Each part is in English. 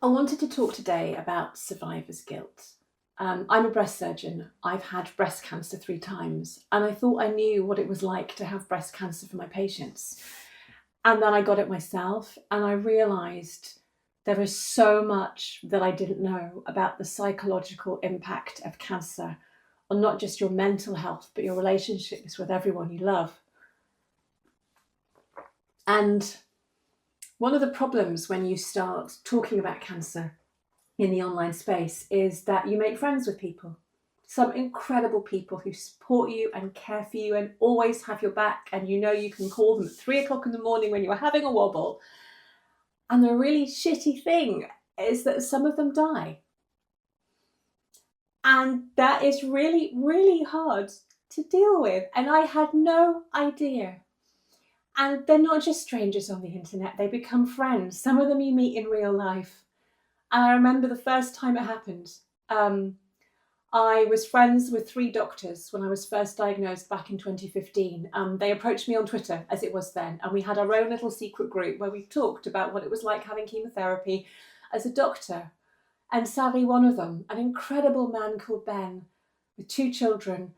I wanted to talk today about survivor's guilt. I'm a breast surgeon. I've had breast cancer 3 times, and I thought I knew what it was like to have breast cancer for my patients. And then I got it myself, and I realized there is so much that I didn't know about the psychological impact of cancer on not just your mental health, but your relationships with everyone you love. And one of the problems when you start talking about cancer in the online space is that you make friends with people. Some incredible people who support you and care for you and always have your back, and you know you can call them at 3 o'clock in the morning when you're having a wobble. And the really shitty thing is that some of them die. And that is really, really hard to deal with. And I had no idea. And they're not just strangers on the internet, they become friends. Some of them you meet in real life. And I remember the first time it happened. I was friends with 3 doctors when I was first diagnosed back in 2015. They approached me on Twitter, as it was then, and we had our own little secret group where we talked about what it was like having chemotherapy as a doctor. And sadly, one of them, an incredible man called Ben, with 2 children,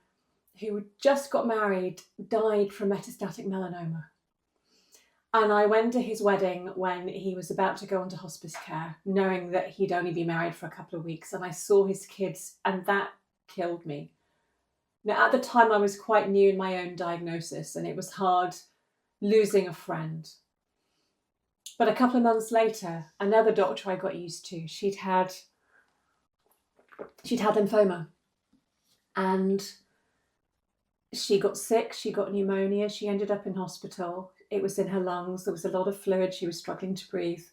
who had just got married, died from metastatic melanoma. And I went to his wedding when he was about to go into hospice care, knowing that he'd only been married for a couple of weeks. And I saw his kids, and that killed me. Now, at the time, I was quite new in my own diagnosis, and it was hard losing a friend. But a couple of months later, another doctor I got used to, she'd had lymphoma. And she got sick, she got pneumonia, she ended up in hospital. It was in her lungs, there was a lot of fluid, she was struggling to breathe.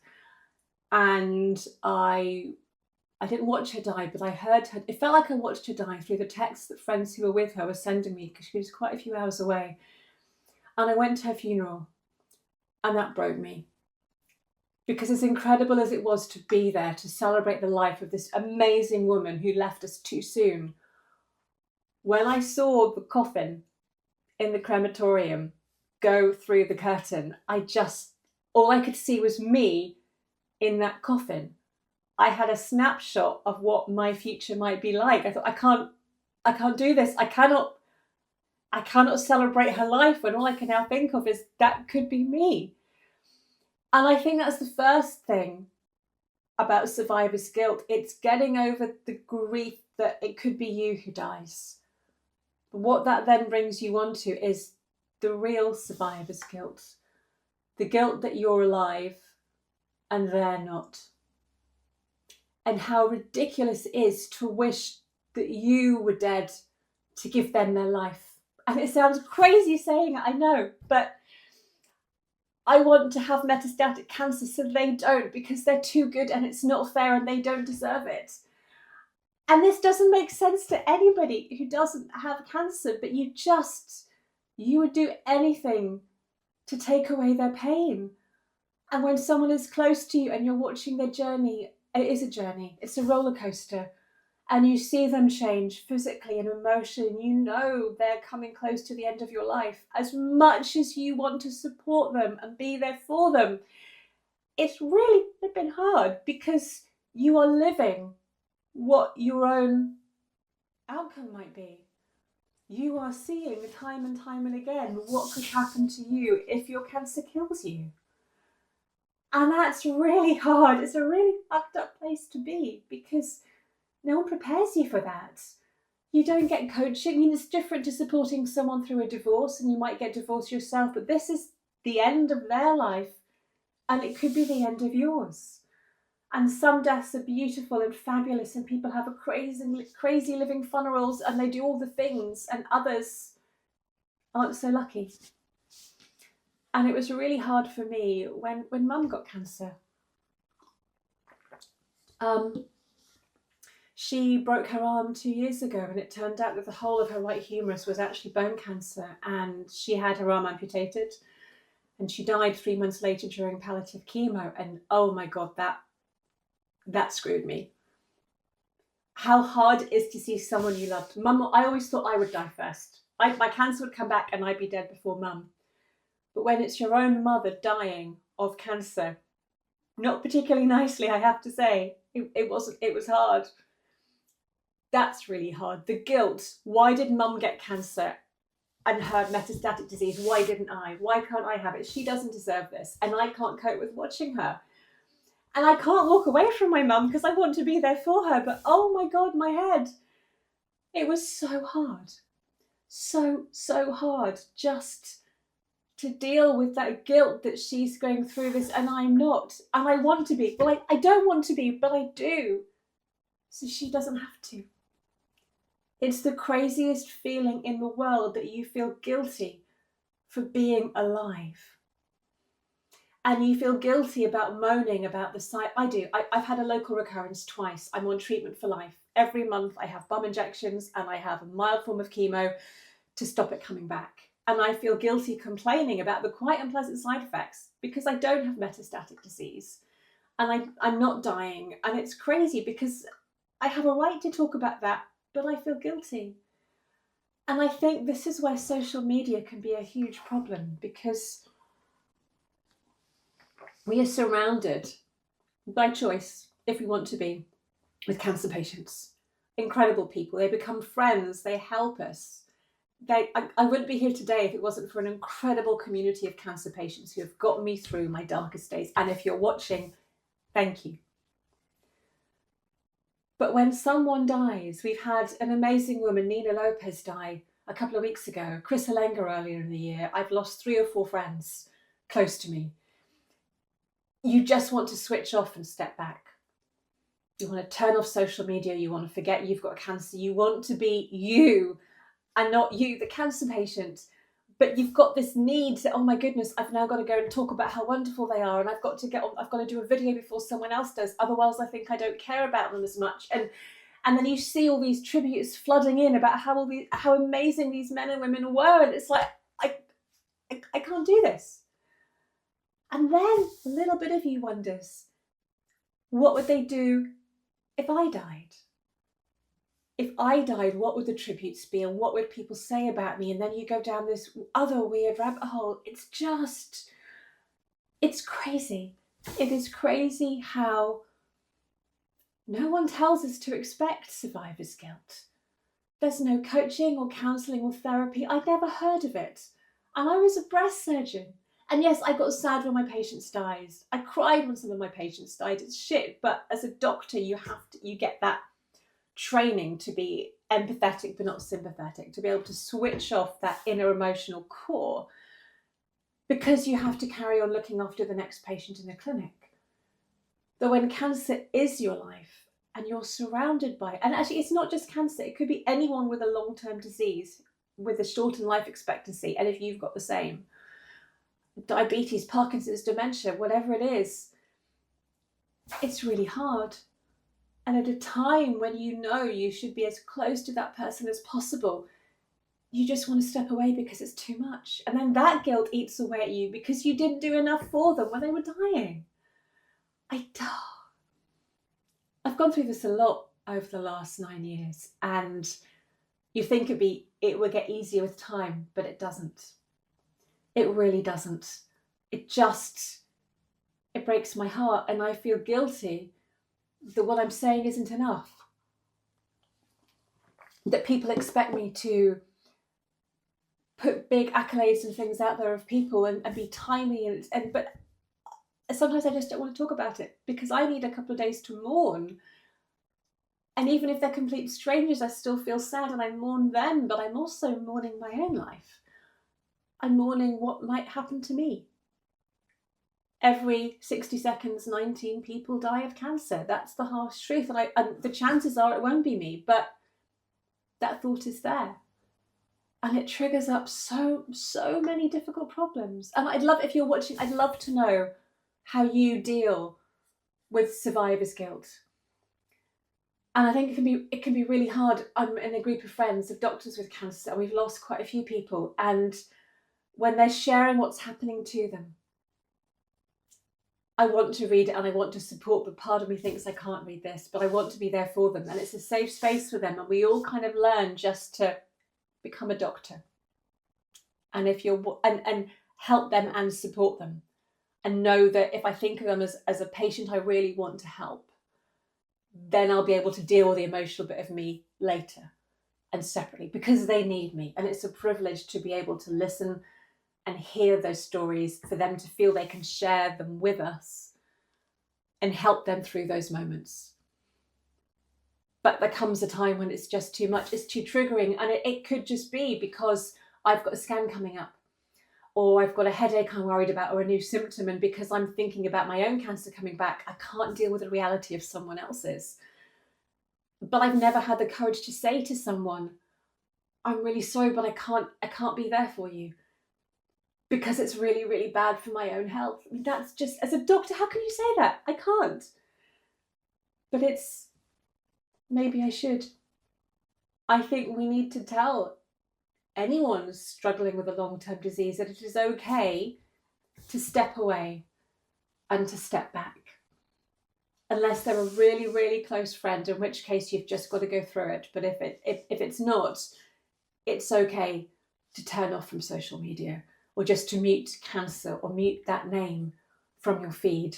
And I didn't watch her die, but I heard her, it felt like I watched her die through the texts that friends who were with her were sending me, because she was quite a few hours away. And I went to her funeral, and that broke me. Because as incredible as it was to be there, to celebrate the life of this amazing woman who left us too soon, when I saw the coffin in the crematorium go through the curtain, all I could see was me in that coffin. I had a snapshot of what my future might be like. I thought, I can't do this. I cannot celebrate her life when all I can now think of is that could be me. And I think that's the first thing about survivor's guilt. It's getting over the grief that it could be you who dies. But what that then brings you onto is the real survivor's guilt. The guilt that you're alive and they're not. And how ridiculous it is to wish that you were dead to give them their life. And it sounds crazy saying it, I know, but I want to have metastatic cancer so they don't, because they're too good and it's not fair and they don't deserve it. And this doesn't make sense to anybody who doesn't have cancer, but you would do anything to take away their pain. And when someone is close to you and you're watching their journey, it is a journey, it's a roller coaster, and you see them change physically and emotionally, you know they're coming close to the end of your life. As much as you want to support them and be there for them, it's really been hard, because you are living what your own outcome might be. You are seeing time and time and again what could happen to you if your cancer kills you. And that's really hard. It's a really fucked up place to be, because no one prepares you for that. You don't get coaching. I mean, it's different to supporting someone through a divorce, and you might get divorced yourself, but this is the end of their life, and it could be the end of yours. And some deaths are beautiful and fabulous, and people have a crazy living funerals and they do all the things, and others aren't so lucky. And it was really hard for me when Mum got cancer. She broke her arm 2 years ago, and it turned out that the whole of her right humerus was actually bone cancer, and she had her arm amputated, and she died 3 months later during palliative chemo. And oh my God, that screwed me. How hard it is to see someone you loved. Mum, I always thought I would die first. My cancer would come back and I'd be dead before Mum. But when it's your own mother dying of cancer, Not particularly nicely, I have to say. It was hard. That's really hard. The guilt. Why did mum get cancer and her metastatic disease? Why didn't I? Why can't I have it? She doesn't deserve this. And I can't cope with watching her. And I can't walk away from my mum because I want to be there for her. But oh my God, my head. It was so hard. So hard just to deal with that guilt that she's going through this and I'm not. And I want to be. Well, I don't want to be, but I do. So she doesn't have to. It's the craziest feeling in the world that you feel guilty for being alive. And you feel guilty about moaning about the site. I do. I've had a local recurrence twice. I'm on treatment for life. Every month I have bum injections and I have a mild form of chemo to stop it coming back. And I feel guilty complaining about the quite unpleasant side effects because I don't have metastatic disease and I'm not dying. And it's crazy because I have a right to talk about that, but I feel guilty. And I think this is where social media can be a huge problem because we are surrounded by choice, if we want to be, with cancer patients. Incredible people. They become friends. They help us. I wouldn't be here today if it wasn't for an incredible community of cancer patients who have got me through my darkest days. And if you're watching, thank you. But when someone dies, we've had an amazing woman, Nina Lopez, die a couple of weeks ago, Chris Alenga earlier in the year. I've lost 3 or 4 friends close to me. You just want to switch off and step back. You want to turn off social media. You want to forget you've got cancer. You want to be you and not you, the cancer patient. But you've got this need to, oh my goodness, I've now got to go and talk about how wonderful they are. And I've got to do a video before someone else does. Otherwise, I think I don't care about them as much. And then you see all these tributes flooding in about how amazing these men and women were. And it's like, I can't do this. And then a little bit of you wonders, what would they do if I died? If I died, what would the tributes be and what would people say about me? And then you go down this other weird rabbit hole. It's crazy. It is crazy how no one tells us to expect survivor's guilt. There's no coaching or counselling or therapy. I'd never heard of it. And I was a breast surgeon. And yes, I got sad when my patients died. I cried when some of my patients died. It's shit. But as a doctor, you get that training to be empathetic but not sympathetic, to be able to switch off that inner emotional core because you have to carry on looking after the next patient in the clinic. But when cancer is your life and you're surrounded by it, and actually it's not just cancer, it could be anyone with a long-term disease with a shortened life expectancy, and if you've got the same, diabetes, Parkinson's, dementia, whatever it is, it's really hard. And at a time when you know you should be as close to that person as possible, you just want to step away because it's too much. And then that guilt eats away at you because you didn't do enough for them when they were dying. I've gone through this a lot over the last 9 years, and you think it would get easier with time, but it doesn't. It really doesn't. It breaks my heart, and I feel guilty that what I'm saying isn't enough. That people expect me to put big accolades and things out there of people and be timely but sometimes I just don't want to talk about it because I need a couple of days to mourn. And even if they're complete strangers, I still feel sad and I mourn them, but I'm also mourning my own life. I'm mourning what might happen to me. Every 60 seconds, 19 people die of cancer. That's the harsh truth. And the chances are it won't be me, but that thought is there. And it triggers up so many difficult problems. And if you're watching, I'd love to know how you deal with survivor's guilt. And I think it can be really hard. I'm in a group of friends of doctors with cancer, and we've lost quite a few people. And when they're sharing what's happening to them, I want to read it and I want to support, but part of me thinks I can't read this, but I want to be there for them. And it's a safe space for them. And we all kind of learn just to become a doctor. And and help them and support them. and know that if I think of them as a patient I really want to help, then I'll be able to deal with the emotional bit of me later and separately, because they need me. And it's a privilege to be able to listen and hear those stories, for them to feel they can share them with us and help them through those moments. But there comes a time when it's just too much, it's too triggering. And it could just be because I've got a scan coming up, or I've got a headache I'm worried about, or a new symptom. And because I'm thinking about my own cancer coming back, I can't deal with the reality of someone else's. But I've never had the courage to say to someone, I'm really sorry, but I can't be there for you, because it's really, really bad for my own health. I mean, that's just, as a doctor, how can you say that? I can't. But maybe I should. I think we need to tell anyone struggling with a long-term disease that it is okay to step away and to step back. Unless they're a really, really close friend, in which case you've just got to go through it. But if it's not, it's okay to turn off from social media, or just to mute cancer, or mute that name from your feed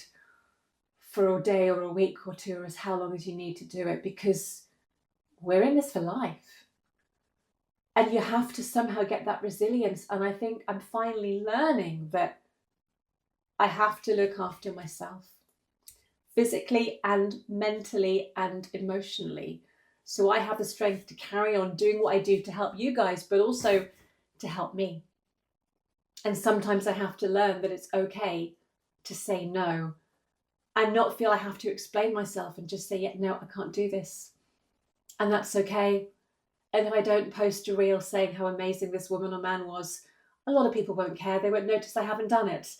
for a day or a week or two, or as how long as you need to do it, because we're in this for life. And you have to somehow get that resilience. And I think I'm finally learning that I have to look after myself, physically and mentally and emotionally, so I have the strength to carry on doing what I do to help you guys, but also to help me. And sometimes I have to learn that it's okay to say no, and not feel I have to explain myself, and just say, yeah, no, I can't do this. And that's okay. And if I don't post a reel saying how amazing this woman or man was, a lot of people won't care. They won't notice I haven't done it.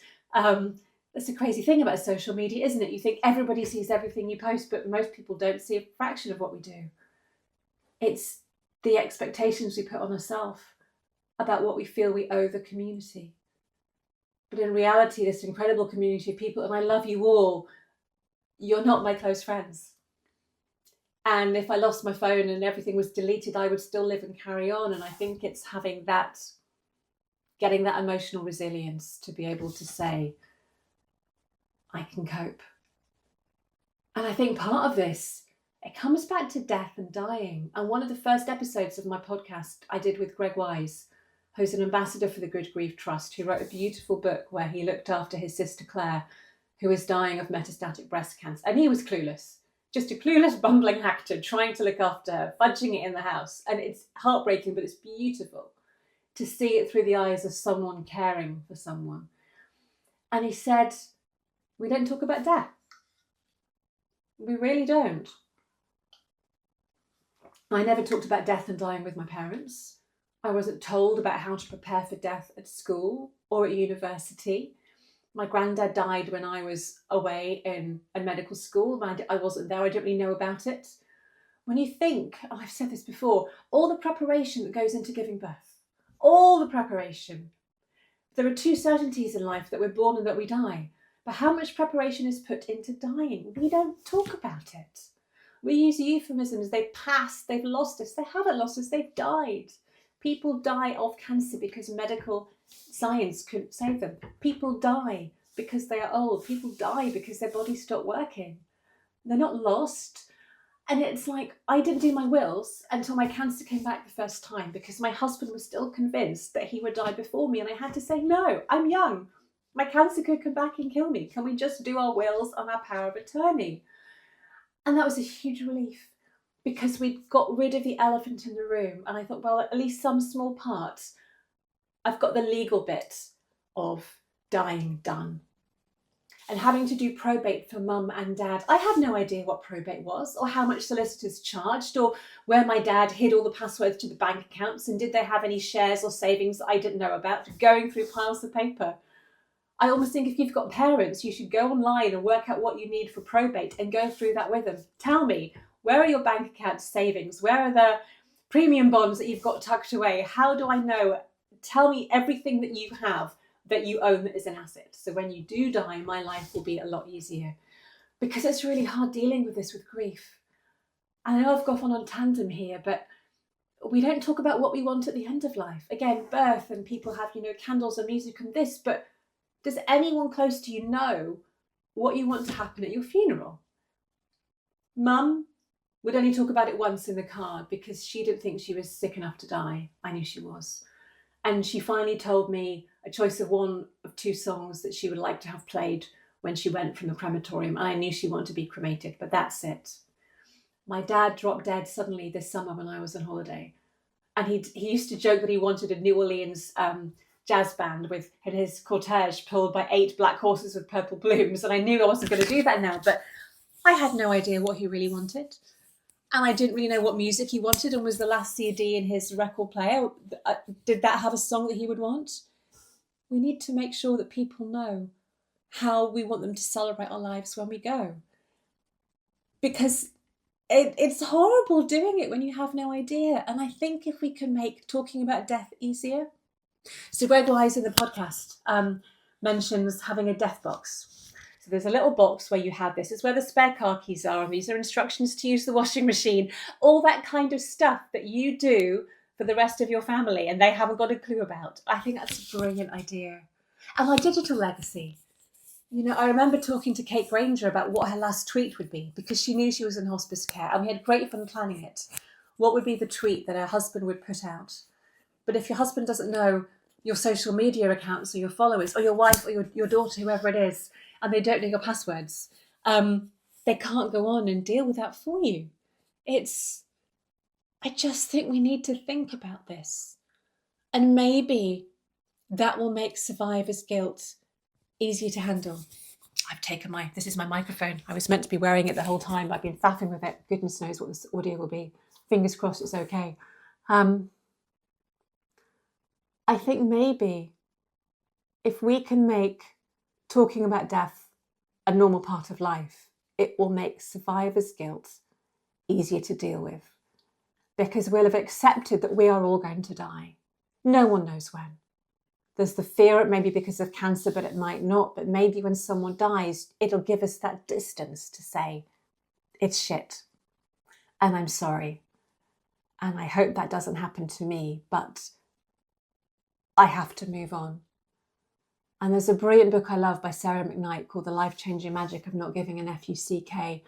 That's a crazy thing about social media, isn't it? You think everybody sees everything you post, but most people don't see a fraction of what we do. It's the expectations we put on ourselves about what we feel we owe the community. But in reality, this incredible community of people, and I love you all, you're not my close friends. And if I lost my phone and everything was deleted, I would still live and carry on. And I think it's getting that emotional resilience to be able to say, I can cope. And I think part of this, it comes back to death and dying. And one of the first episodes of my podcast I did with Greg Wise, who's an ambassador for the Good Grief Trust, who wrote a beautiful book where he looked after his sister Claire, who was dying of metastatic breast cancer. And he was clueless, just a clueless, bumbling actor trying to look after her, fudging it in the house. And it's heartbreaking, but it's beautiful to see it through the eyes of someone caring for someone. And he said, we don't talk about death. We really don't. I never talked about death and dying with my parents. I wasn't told about how to prepare for death at school or at university. My granddad died when I was away in a medical school. I wasn't there. I didn't really know about it. When you think, I've said this before, all the preparation that goes into giving birth, all the preparation. There are two certainties in life, that we're born and that we die. But how much preparation is put into dying? We don't talk about it. We use euphemisms. They've passed, they've lost us. They haven't lost us, they've died. People die of cancer because medical science couldn't save them. People die because they are old. People die because their bodies stop working. They're not lost. And it's like, I didn't do my wills until my cancer came back the first time, because my husband was still convinced that he would die before me. And I had to say, no, I'm young. My cancer could come back and kill me. Can we just do our wills on our power of attorney? And that was a huge relief, because we'd got rid of the elephant in the room. And I thought, well, at least some small parts, I've got the legal bit of dying done. And having to do probate for mum and dad, I had no idea what probate was, or how much solicitors charged, or where my dad hid all the passwords to the bank accounts, and did they have any shares or savings that I didn't know about, going through piles of paper. I almost think if you've got parents, you should go online and work out what you need for probate and go through that with them. Tell me, where are your bank account savings? Where are the premium bonds that you've got tucked away? How do I know? Tell me everything that you have that you own that is an asset. So when you do die, my life will be a lot easier, because it's really hard dealing with this with grief. And I know I've gone on tandem here, but we don't talk about what we want at the end of life. Again, birth, and people have, candles and music and this, but Does anyone close to you know what you want to happen at your funeral? Mum would only talk about it once in the card because she didn't think she was sick enough to die. I knew she was. And she finally told me a choice of one of two songs that she would like to have played when she went from the crematorium. And I knew she wanted to be cremated, but that's it. My dad dropped dead suddenly this summer when I was on holiday. And he used to joke that he wanted a New Orleans jazz band with his cortege pulled by 8 black horses with purple blooms. And I knew I wasn't going to do that now, but I had no idea what he really wanted. And I didn't really know what music he wanted, and was the last CD in his record player. Did that have a song that he would want? We need to make sure that people know how we want them to celebrate our lives when we go. Because it's horrible doing it when you have no idea. And I think if we can make talking about death easier. So Greg Wise in the podcast mentions having a death box. So there's a little box where you have this. It's where the spare car keys are, and these are instructions to use the washing machine, all that kind of stuff that you do for the rest of your family and they haven't got a clue about. I think that's a brilliant idea. And my digital legacy. You know, I remember talking to Kate Granger about what her last tweet would be, because she knew she was in hospice care and we had great fun planning it. What would be the tweet that her husband would put out? But if your husband doesn't know your social media accounts or your followers or your wife or your daughter, whoever it is, and they don't know your passwords, they can't go on and deal with that for you. I just think we need to think about this. And maybe that will make survivor's guilt easier to handle. I've taken this is my microphone. I was meant to be wearing it the whole time. I've been faffing with it. Goodness knows what this audio will be. Fingers crossed it's okay. I think maybe if we can make talking about death a normal part of life, it will make survivor's guilt easier to deal with, because we'll have accepted that we are all going to die. No one knows when. There's the fear, maybe because of cancer, but it might not. But maybe when someone dies, it'll give us that distance to say, it's shit, and I'm sorry. And I hope that doesn't happen to me, but I have to move on. And there's a brilliant book I love by Sarah McKnight called The Life-Changing Magic of Not Giving an F-U-C-K.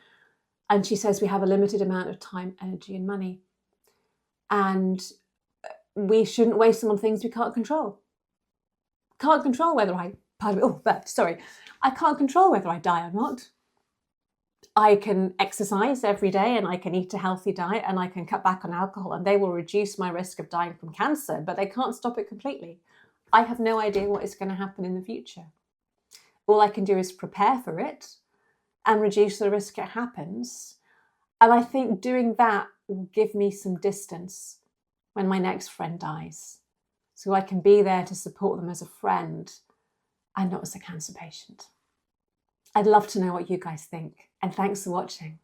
And she says we have a limited amount of time, energy, and money. And we shouldn't waste them on things we can't control. Can't control whether I can't control whether I die or not. I can exercise every day and I can eat a healthy diet and I can cut back on alcohol, and they will reduce my risk of dying from cancer, but they can't stop it completely. I have no idea what is going to happen in the future. All I can do is prepare for it and reduce the risk it happens. And I think doing that will give me some distance when my next friend dies, so I can be there to support them as a friend and not as a cancer patient. I'd love to know what you guys think, and thanks for watching.